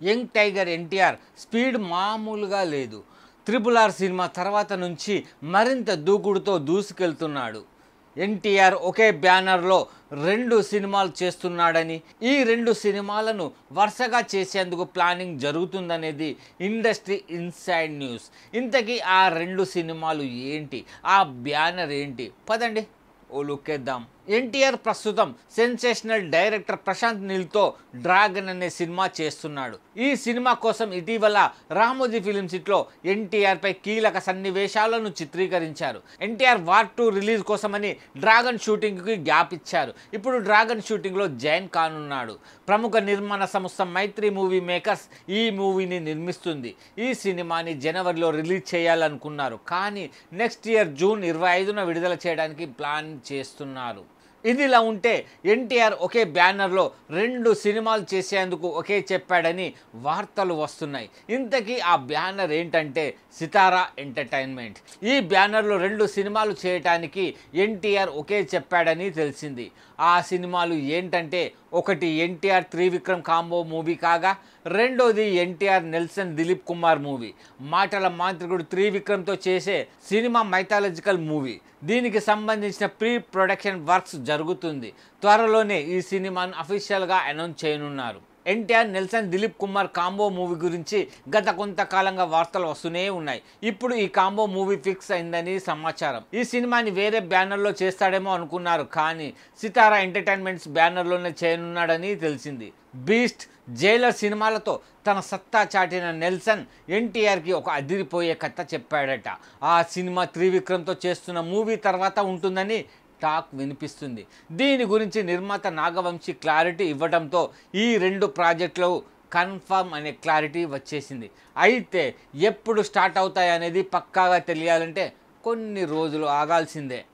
Young tiger NTR speed మామూలుగా లేదు. Triple R cinema తర్వాత నుంచి మరింత దూకుడుతో దూసుకెళ్తున్నాడు. ఎన్టీఆర్ ఒకే బ్యానర్లో 2 సినిమాలు చేస్తున్నాడని, ఈ 2 సినిమాలను వరుసగా చేసేందుకు ప్లానింగ్ జరుగుతుందనేది ఇండస్ట్రీ ఇన్సైడ్ న్యూస్. ఇంతకీ ఆ 2 సినిమాలు ఏంటి, ఆ బ్యానర్ ఏంటి, పదండి ఓ లుక్కేద్దాం. ఎన్టీఆర్ ప్రస్తుతం సెన్సేషనల్ డైరెక్టర్ ప్రశాంత్ నీల్తో డ్రాగన్ అనే సినిమా చేస్తున్నాడు. ఈ సినిమా కోసం ఇటీవల రామోజీ ఫిలిం సిటీలో ఎన్టీఆర్పై కీలక సన్నివేశాలను చిత్రీకరించారు. ఎన్టీఆర్ వార్ 2 రిలీజ్ కోసమని డ్రాగన్ షూటింగ్కి గ్యాప్ ఇచ్చారు. ఇప్పుడు డ్రాగన్ షూటింగ్లో జాయిన్ కానున్నాడు. ప్రముఖ నిర్మాణ సంస్థ మైత్రి మూవీ మేకర్స్ ఈ మూవీని నిర్మిస్తుంది. ఈ సినిమాని జనవరిలో రిలీజ్ చేయాలనుకున్నారు, కానీ నెక్స్ట్ ఇయర్ జూన్ 25న విడుదల చేయడానికి ప్లాన్ చేస్తున్నారు. ఇదిలా ఉంటే ఎన్టీఆర్ ఒకే బ్యానర్లో 2 సినిమాలు చేసేందుకు ఒకే చెప్పాడని వార్తలు వస్తున్నాయి. ఇంతకీ ఆ బ్యానర్ ఏంటంటే సితారా ఎంటర్టైన్మెంట్. ఈ బ్యానర్లో 2 సినిమాలు చేయటానికి ఎన్టీఆర్ ఒకే చెప్పాడని తెలిసింది. ఆ సినిమాలు ఏంటంటే, ఒకటి ఎన్టీఆర్ త్రివిక్రమ్ కాంబో మూవీ కాగా, రెండోది ఎన్టీఆర్ నెల్సన్ దిలీప్ కుమార్ మూవీ. మాటల మాంత్రికుడు త్రివిక్రమ్తో చేసే సినిమా మైథాలజికల్ మూవీ. దీనికి సంబంధించిన ప్రీ ప్రొడక్షన్ వర్క్స్ జరుగుతుంది. త్వరలోనే ఈ సినిమాను అఫీషియల్గా అనౌన్స్ చేయనున్నారు. NTR Nelson Dilip Kumar combo movie గురించి గత కొంతకాలంగా వార్తలు వస్తూనే ఉన్నాయి. ఇప్పుడు ఈ కాంబో మూవీ ఫిక్స్ అయిందని సమాచారం. ఈ సినిమాని వేరే బ్యానర్లో చేస్తాడేమో అనుకున్నారు, కానీ సితారా ఎంటర్టైన్మెంట్స్ బ్యానర్లోనే చేయనున్నాడని తెలిసింది. బీస్ట్, జైలర్ సినిమాలతో తన సత్తా చాటిన నెల్సన్ ఎన్టీఆర్కి ఒక అదిరిపోయే కథ చెప్పాడట. ఆ సినిమా త్రివిక్రమ్తో చేస్తున్న మూవీ తర్వాత ఉంటుందని టాక్ వినిపిస్తుంది. దీని గురించి నిర్మాత నాగవంశీ క్లారిటీ ఇవ్వడంతో ఈ 2 ప్రాజెక్టులు కన్ఫర్మ్ అనే క్లారిటీ వచ్చేసింది. అయితే ఎప్పుడు స్టార్ట్ అవుతాయి అనేది పక్కాగా తెలియాలంటే కొన్ని రోజులు ఆగాల్సిందే.